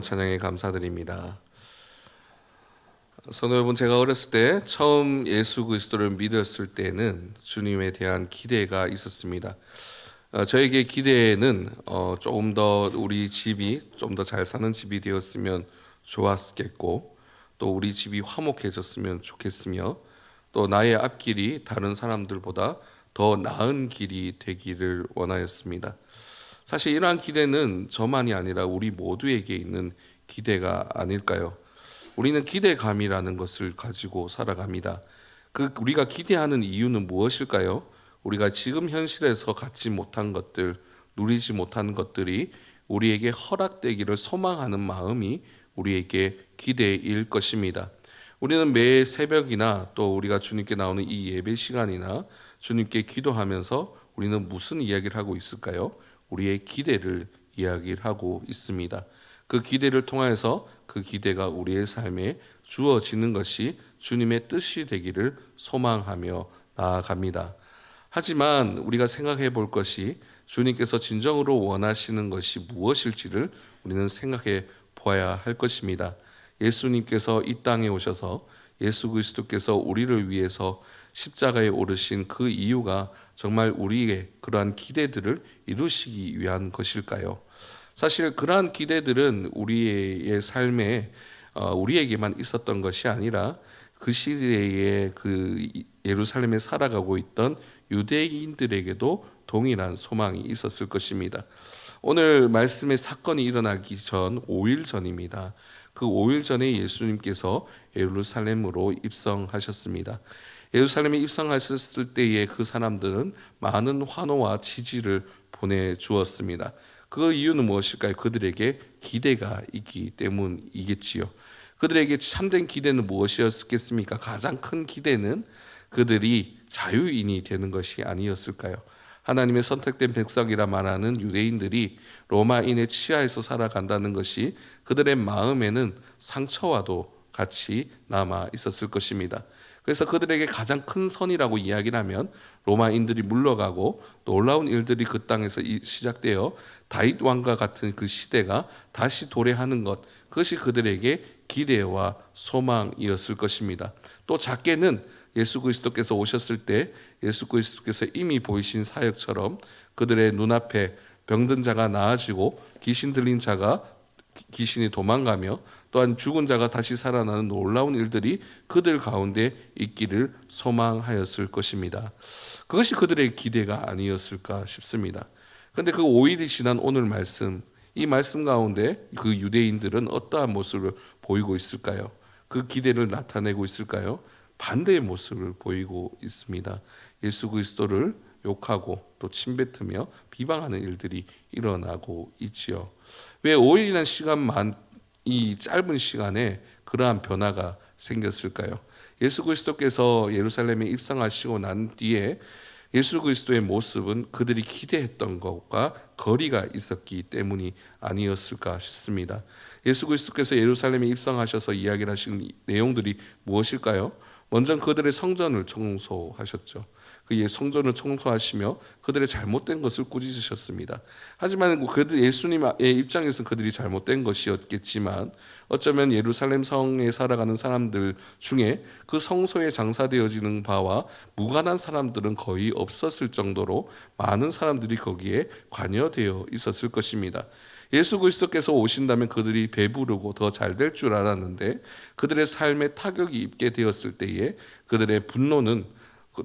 찬양에 감사드립니다. 성도 여러분, 제가 어렸을 때 처음 예수 그리스도를 믿었을 때는 주님에 대한 기대가 있었습니다. 저에게 기대는 조금 더 우리 집이 좀 더 잘 사는 집이 되었으면 좋았겠고, 또 우리 집이 화목해졌으면 좋겠으며, 또 나의 앞길이 다른 사람들보다 더 나은 길이 되기를 원하였습니다. 사실 이러한 기대는 저만이 아니라 우리 모두에게 있는 기대가 아닐까요? 우리는 기대감이라는 것을 가지고 살아갑니다. 우리가 기대하는 이유는 무엇일까요? 우리가 지금 현실에서 갖지 못한 것들, 누리지 못한 것들이 우리에게 허락되기를 소망하는 마음이 우리에게 기대일 것입니다. 우리는 매 새벽이나 또 우리가 주님께 나오는 이 예배 시간이나 주님께 기도하면서 우리는 무슨 이야기를 하고 있을까요? 우리의 기대를 이야기를 하고 있습니다. 그 기대를 통해서 그 기대가 우리의 삶에 주어지는 것이 주님의 뜻이 되기를 소망하며 나아갑니다. 하지만 우리가 생각해 볼 것이 주님께서 진정으로 원하시는 것이 무엇일지를 우리는 생각해 보아야 할 것입니다. 예수님께서 이 땅에 오셔서 예수 그리스도께서 우리를 위해서 십자가에 오르신 그 이유가 정말 우리의 그러한 기대들을 이루시기 위한 것일까요? 사실 그러한 기대들은 우리의 삶에 우리에게만 있었던 것이 아니라 그 시대에 그 예루살렘에 살아가고 있던 유대인들에게도 동일한 소망이 있었을 것입니다. 오늘 말씀의 사건이 일어나기 전 5일 전입니다. 그 5일 전에 예수님께서 예루살렘으로 입성하셨습니다. 예루살렘에 입성하셨을 때에 그 사람들은 많은 환호와 지지를 보내주었습니다. 그 이유는 무엇일까요? 그들에게 기대가 있기 때문이겠지요. 그들에게 참된 기대는 무엇이었겠습니까? 가장 큰 기대는 그들이 자유인이 되는 것이 아니었을까요? 하나님의 선택된 백성이라 말하는 유대인들이 로마인의 치하에서 살아간다는 것이 그들의 마음에는 상처와도 같이 남아 있었을 것입니다. 그래서 그들에게 가장 큰 선이라고 이야기를 하면 로마인들이 물러가고 놀라운 일들이 그 땅에서 시작되어 다윗 왕과 같은 그 시대가 다시 도래하는 것, 그것이 그들에게 기대와 소망이었을 것입니다. 또 작게는 예수 그리스도께서 오셨을 때 예수 그리스도께서 이미 보이신 사역처럼 그들의 눈앞에 병든 자가 나아지고 귀신 들린 자가 귀신이 도망가며 또한 죽은 자가 다시 살아나는 놀라운 일들이 그들 가운데 있기를 소망하였을 것입니다. 그것이 그들의 기대가 아니었을까 싶습니다. 그런데 그 5일이 지난 오늘 말씀, 이 말씀 가운데 그 유대인들은 어떠한 모습을 보이고 있을까요? 그 기대를 나타내고 있을까요? 반대의 모습을 보이고 있습니다. 예수 그리스도를 욕하고 또 침뱉으며 비방하는 일들이 일어나고 있지요. 왜 5일이라는 시간만, 이 짧은 시간에 그러한 변화가 생겼을까요? 예수 그리스도께서 예루살렘에 입성하시고 난 뒤에 예수 그리스도의 모습은 그들이 기대했던 것과 거리가 있었기 때문이 아니었을까 싶습니다. 예수 그리스도께서 예루살렘에 입성하셔서 이야기를 하신 내용들이 무엇일까요? 먼저 그들의 성전을 청소하셨죠. 그 성전을 청소하시며 그들의 잘못된 것을 꾸짖으셨습니다. 하지만 그들 예수님의 입장에서는 그들이 잘못된 것이었겠지만 어쩌면 예루살렘 성에 살아가는 사람들 중에 그 성소에 장사되어지는 바와 무관한 사람들은 거의 없었을 정도로 많은 사람들이 거기에 관여되어 있었을 것입니다. 예수 그리스도께서 오신다면 그들이 배부르고 더 잘 될 줄 알았는데 그들의 삶에 타격이 입게 되었을 때에 그들의 분노는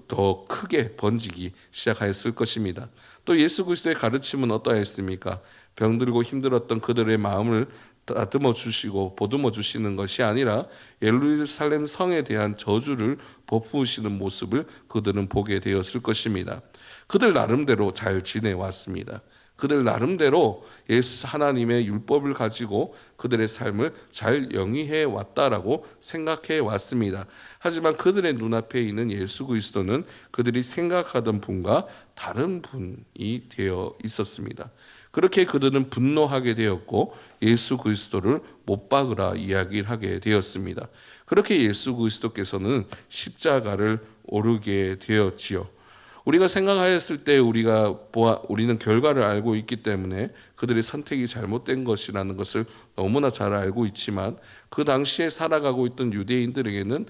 더 크게 번지기 시작하였을 것입니다. 또 예수 그리스도의 가르침은 어떠했습니까? 병들고 힘들었던 그들의 마음을 다듬어 주시고 보듬어 주시는 것이 아니라 예루살렘 성에 대한 저주를 버푸시는 모습을 그들은 보게 되었을 것입니다. 그들 나름대로 잘 지내왔습니다. 그들 나름대로 예수 하나님의 율법을 가지고 그들의 삶을 잘 영위해 왔다라고 생각해 왔습니다. 하지만 그들의 눈앞에 있는 예수 그리스도는 그들이 생각하던 분과 다른 분이 되어 있었습니다. 그렇게 그들은 분노하게 되었고 예수 그리스도를 못 박으라 이야기를 하게 되었습니다. 그렇게 예수 그리스도께서는 십자가를 오르게 되었지요. 우리가 생각하였을 때 우리는 결과를 알고 있기 때문에 그들의 선택이 잘못된 것이라는 것을 너무나 잘 알고 있지만, 그 당시에 살아가고 있던 유대인들에게는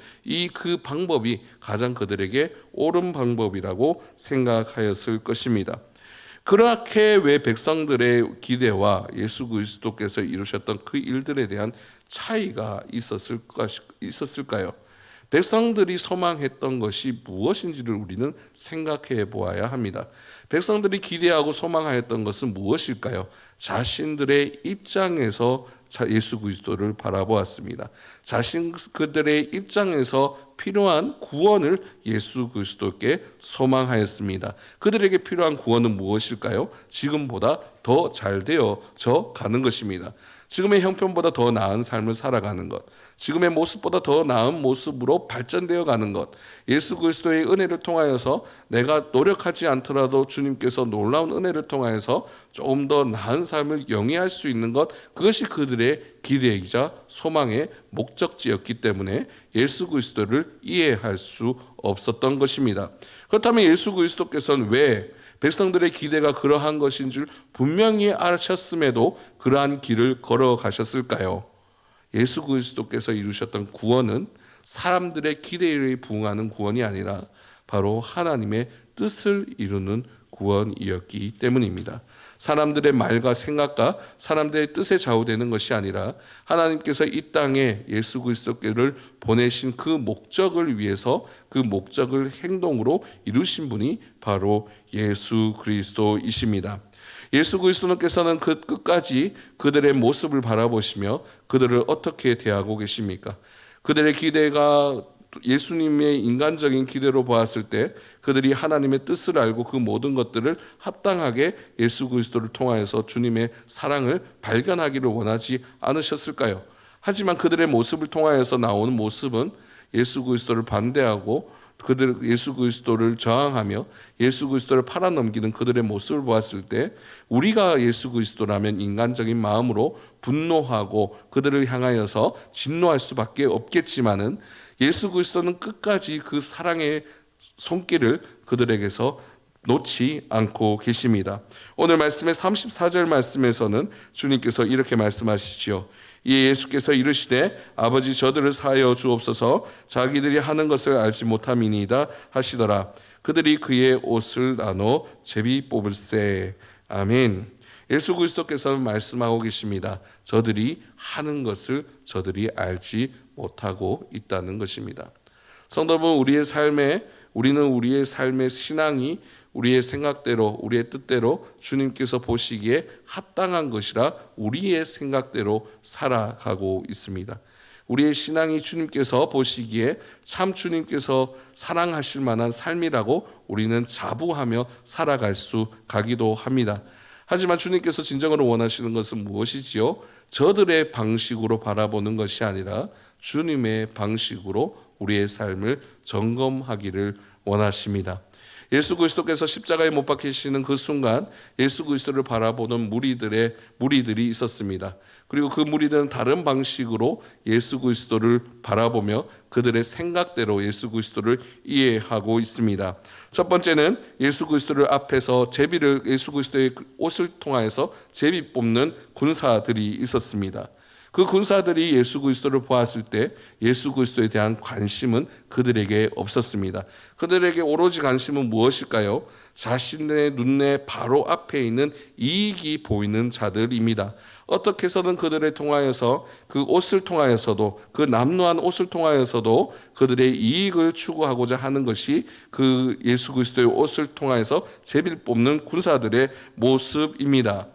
그 방법이 가장 그들에게 옳은 방법이라고 생각하였을 것입니다. 그렇게 왜 백성들의 기대와 예수 그리스도께서 이루셨던 그 일들에 대한 차이가 있었을까요? 백성들이 소망했던 것이 무엇인지를 우리는 생각해 보아야 합니다. 백성들이 기대하고 소망하였던 것은 무엇일까요? 자신들의 입장에서 예수 그리스도를 바라보았습니다. 그들의 입장에서 필요한 구원을 예수 그리스도께 소망하였습니다. 그들에게 필요한 구원은 무엇일까요? 지금보다 더 잘 되어져 가는 것입니다. 지금의 형편보다 더 나은 삶을 살아가는 것, 지금의 모습보다 더 나은 모습으로 발전되어 가는 것, 예수 그리스도의 은혜를 통하여서 내가 노력하지 않더라도 주님께서 놀라운 은혜를 통하여서 조금 더 나은 삶을 영위할 수 있는 것, 그것이 그들의 기대이자 소망의 목적지였기 때문에 예수 그리스도를 이해할 수 없었던 것입니다. 그렇다면 예수 그리스도께서는 왜 백성들의 기대가 그러한 것인 줄 분명히 아셨음에도 그러한 길을 걸어가셨을까요? 예수 그리스도께서 이루셨던 구원은 사람들의 기대에 부응하는 구원이 아니라 바로 하나님의 뜻을 이루는 구원이었기 때문입니다. 사람들의 말과 생각과 사람들의 뜻에 좌우되는 것이 아니라 하나님께서 이 땅에 예수 그리스도를 보내신 그 목적을 위해서 그 목적을 행동으로 이루신 분이 바로 예수 그리스도이십니다. 예수 그리스도께서는 그 끝까지 그들의 모습을 바라보시며 그들을 어떻게 대하고 계십니까? 그들의 기대가 예수님의 인간적인 기대로 보았을 때 그들이 하나님의 뜻을 알고 그 모든 것들을 합당하게 예수 그리스도를 통하여서 주님의 사랑을 발견하기를 원하지 않으셨을까요? 하지만 그들의 모습을 통하여서 나오는 모습은 예수 그리스도를 반대하고 예수 그리스도를 저항하며 예수 그리스도를 팔아넘기는 그들의 모습을 보았을 때 우리가 예수 그리스도라면 인간적인 마음으로 분노하고 그들을 향하여서 진노할 수밖에 없겠지만은 예수 그리스도는 끝까지 그 사랑의 손길을 그들에게서 놓지 않고 계십니다. 오늘 말씀의 34절 말씀에서는 주님께서 이렇게 말씀하시지요. 이에 예수께서 이르시되 아버지 저들을 사하여 주옵소서 자기들이 하는 것을 알지 못함이니이다 하시더라. 그들이 그의 옷을 나눠 제비 뽑을세. 아멘. 예수 그리스도께서는 말씀하고 계십니다. 저들이 하는 것을 저들이 알지 못하고 있다는 것입니다. 성도 여러분, 우리는 우리의 삶의 신앙이 우리의 생각대로 우리의 뜻대로 주님께서 보시기에 합당한 것이라 우리의 생각대로 살아가고 있습니다. 우리의 신앙이 주님께서 보시기에 참 주님께서 사랑하실 만한 삶이라고 우리는 자부하며 살아갈 수 가기도 합니다. 하지만 주님께서 진정으로 원하시는 것은 무엇이지요? 저들의 방식으로 바라보는 것이 아니라 주님의 방식으로 우리의 삶을 점검하기를 원하십니다. 예수 그리스도께서 십자가에 못 박히시는 그 순간 예수 그리스도를 바라보는 무리들이 있었습니다. 그리고 그 무리들은 다른 방식으로 예수 그리스도를 바라보며 그들의 생각대로 예수 그리스도를 이해하고 있습니다. 첫 번째는 예수 그리스도를 앞에서 예수 그리스도의 옷을 통하여서 제비 뽑는 군사들이 있었습니다. 그 군사들이 예수 그리스도를 보았을 때 예수 그리스도에 대한 관심은 그들에게 없었습니다. 그들에게 오로지 관심은 무엇일까요? 자신의 눈에 바로 앞에 있는 이익이 보이는 자들입니다. 어떻게 해서든 그들을 통하여서 그 옷을 통하여서도 그 남루한 옷을 통하여서도 그들의 이익을 추구하고자 하는 것이 그 예수 그리스도의 옷을 통하여서 제비를 뽑는 군사들의 모습입니다.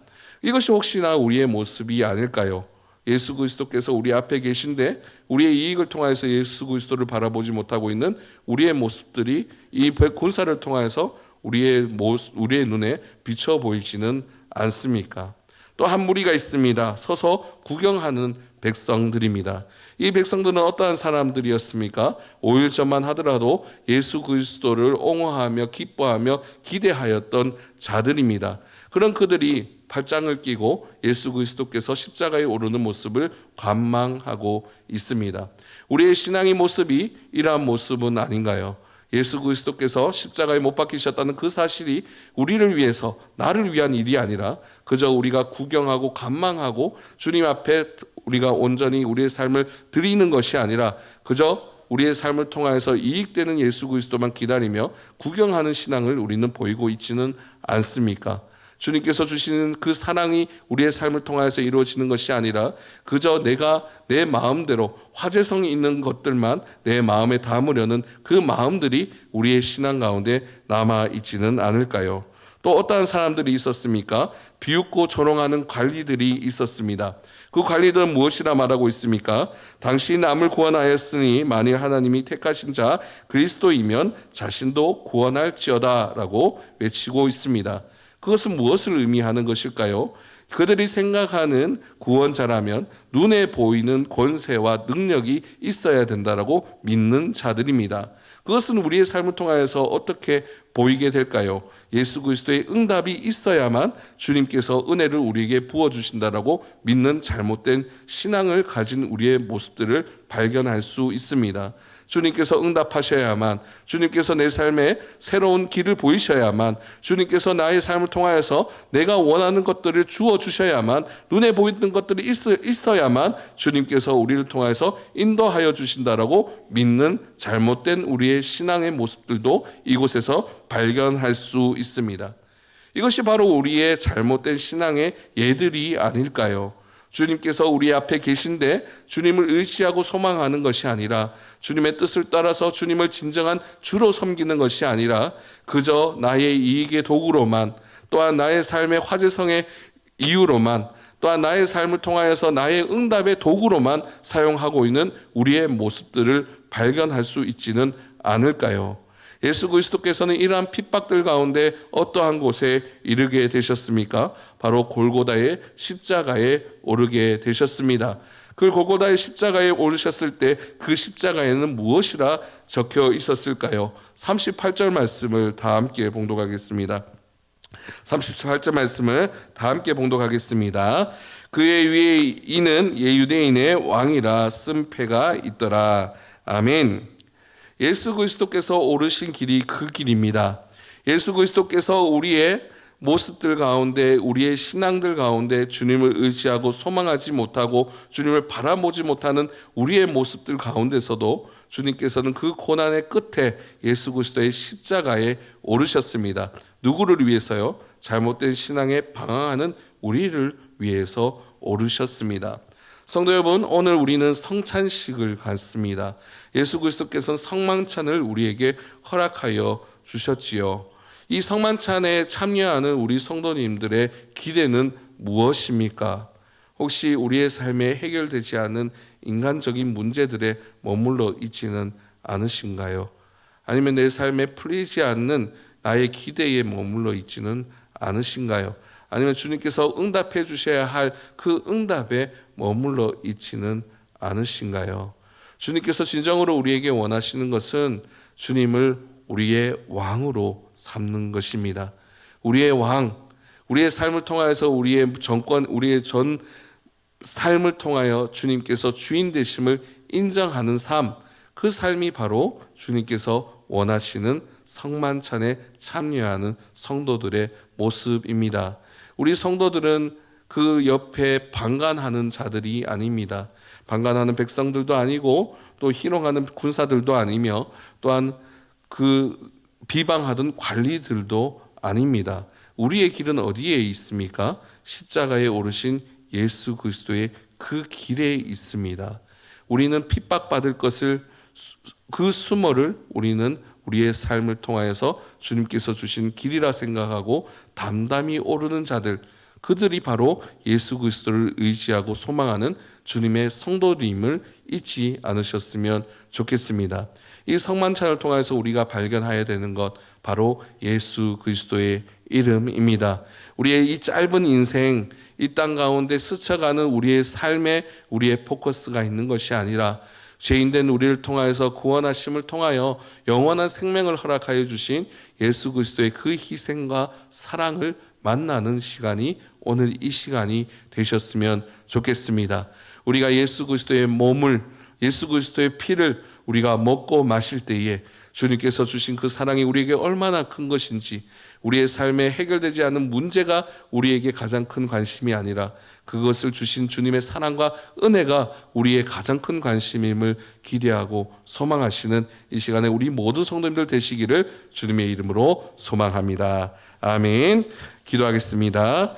이것이 혹시나 우리의 모습이 아닐까요? 예수 그리스도께서 우리 앞에 계신데 우리의 이익을 통하여서 예수 그리스도를 바라보지 못하고 있는 우리의 모습들이 이 군사를 통하여서 우리의 눈에 비쳐 보이지는 않습니까? 또 한 무리가 있습니다. 서서 구경하는 백성들입니다. 이 백성들은 어떠한 사람들이었습니까? 5일 전만 하더라도 예수 그리스도를 옹호하며 기뻐하며 기대하였던 자들입니다. 그런 그들이 팔짱을 끼고 예수 그리스도께서 십자가에 오르는 모습을 관망하고 있습니다. 우리의 신앙의 모습이 이러한 모습은 아닌가요? 예수 그리스도께서 십자가에 못 박히셨다는 그 사실이 우리를 위해서, 나를 위한 일이 아니라 그저 우리가 구경하고 감망하고 주님 앞에 우리가 온전히 우리의 삶을 드리는 것이 아니라 그저 우리의 삶을 통하여서 이익되는 예수 그리스도만 기다리며 구경하는 신앙을 우리는 보이고 있지는 않습니까? 주님께서 주시는 그 사랑이 우리의 삶을 통하여서 이루어지는 것이 아니라 그저 내가 내 마음대로 화제성이 있는 것들만 내 마음에 담으려는 그 마음들이 우리의 신앙 가운데 남아 있지는 않을까요? 또 어떠한 사람들이 있었습니까? 비웃고 조롱하는 관리들이 있었습니다. 그 관리들은 무엇이라 말하고 있습니까? 당신이 남을 구원하였으니 만일 하나님이 택하신 자 그리스도이면 자신도 구원할지어다 라고 외치고 있습니다. 그것은 무엇을 의미하는 것일까요? 그들이 생각하는 구원자라면 눈에 보이는 권세와 능력이 있어야 된다라고 믿는 자들입니다. 그것은 우리의 삶을 통하여서 어떻게 보이게 될까요? 예수 그리스도의 응답이 있어야만 주님께서 은혜를 우리에게 부어주신다라고 믿는 잘못된 신앙을 가진 우리의 모습들을 발견할 수 있습니다. 주님께서 응답하셔야만, 주님께서 내 삶에 새로운 길을 보이셔야만, 주님께서 나의 삶을 통하여서 내가 원하는 것들을 주어 주셔야만, 눈에 보이는 것들이 있어야만 주님께서 우리를 통하여서 인도하여 주신다라고 믿는 잘못된 우리의 신앙의 모습들도 이곳에서 발견할 수 있습니다. 이것이 바로 우리의 잘못된 신앙의 예들이 아닐까요? 주님께서 우리 앞에 계신데 주님을 의지하고 소망하는 것이 아니라 주님의 뜻을 따라서 주님을 진정한 주로 섬기는 것이 아니라 그저 나의 이익의 도구로만, 또한 나의 삶의 화제성의 이유로만, 또한 나의 삶을 통하여서 나의 응답의 도구로만 사용하고 있는 우리의 모습들을 발견할 수 있지는 않을까요? 예수 그리스도께서는 이러한 핍박들 가운데 어떠한 곳에 이르게 되셨습니까? 바로 골고다의 십자가에 오르게 되셨습니다. 그 골고다의 십자가에 오르셨을 때 그 십자가에는 무엇이라 적혀 있었을까요? 38절 말씀을 다 함께 봉독하겠습니다. 38절 말씀을 다 함께 봉독하겠습니다. 그의 위에 이는 유대인의 왕이라 쓴 패가 있더라. 아멘. 예수 그리스도께서 오르신 길이 그 길입니다. 예수 그리스도께서 우리의 모습들 가운데, 우리의 신앙들 가운데 주님을 의지하고 소망하지 못하고 주님을 바라보지 못하는 우리의 모습들 가운데서도 주님께서는 그 고난의 끝에 예수 그리스도의 십자가에 오르셨습니다. 누구를 위해서요? 잘못된 신앙에 방황하는 우리를 위해서 오르셨습니다. 성도 여러분, 오늘 우리는 성찬식을 갖습니다. 예수 그리스도께서는 성만찬을 우리에게 허락하여 주셨지요. 이 성만찬에 참여하는 우리 성도님들의 기대는 무엇입니까? 혹시 우리의 삶에 해결되지 않은 인간적인 문제들에 머물러 있지는 않으신가요? 아니면 내 삶에 풀리지 않는 나의 기대에 머물러 있지는 않으신가요? 아니면 주님께서 응답해 주셔야 할 그 응답에 머물러 있지는 않으신가요? 주님께서 진정으로 우리에게 원하시는 것은 주님을 우리의 왕으로 삼는 것입니다. 우리의 왕, 우리의 삶을 통하여서 우리의 정권, 우리의 전 삶을 통하여 주님께서 주인 되심을 인정하는 삶, 그 삶이 바로 주님께서 원하시는 성만찬에 참여하는 성도들의 모습입니다. 우리 성도들은 그 옆에 방관하는 자들이 아닙니다. 방관하는 백성들도 아니고 또 희롱하는 군사들도 아니며 또한 그 비방하던 관리들도 아닙니다. 우리의 길은 어디에 있습니까? 십자가에 오르신 예수 그리스도의 그 길에 있습니다. 우리는 핍박받을 것을, 그 수모를 우리는 우리의 삶을 통하여서 주님께서 주신 길이라 생각하고 담담히 오르는 자들, 그들이 바로 예수 그리스도를 의지하고 소망하는 주님의 성도님을 잊지 않으셨으면 좋겠습니다. 이 성만찬을 통해서 우리가 발견해야 되는 것, 바로 예수 그리스도의 이름입니다. 우리의 이 짧은 인생, 이 땅 가운데 스쳐가는 우리의 삶에 우리의 포커스가 있는 것이 아니라 죄인된 우리를 통하여서 구원하심을 통하여 영원한 생명을 허락하여 주신 예수 그리스도의 그 희생과 사랑을 만나는 시간이 오늘 이 시간이 되셨으면 좋겠습니다. 우리가 예수 그리스도의 몸을, 예수 그리스도의 피를 우리가 먹고 마실 때에 주님께서 주신 그 사랑이 우리에게 얼마나 큰 것인지, 우리의 삶에 해결되지 않은 문제가 우리에게 가장 큰 관심이 아니라 그것을 주신 주님의 사랑과 은혜가 우리의 가장 큰 관심임을 기대하고 소망하시는 이 시간에 우리 모든 성도님들 되시기를 주님의 이름으로 소망합니다. 아멘. 기도하겠습니다.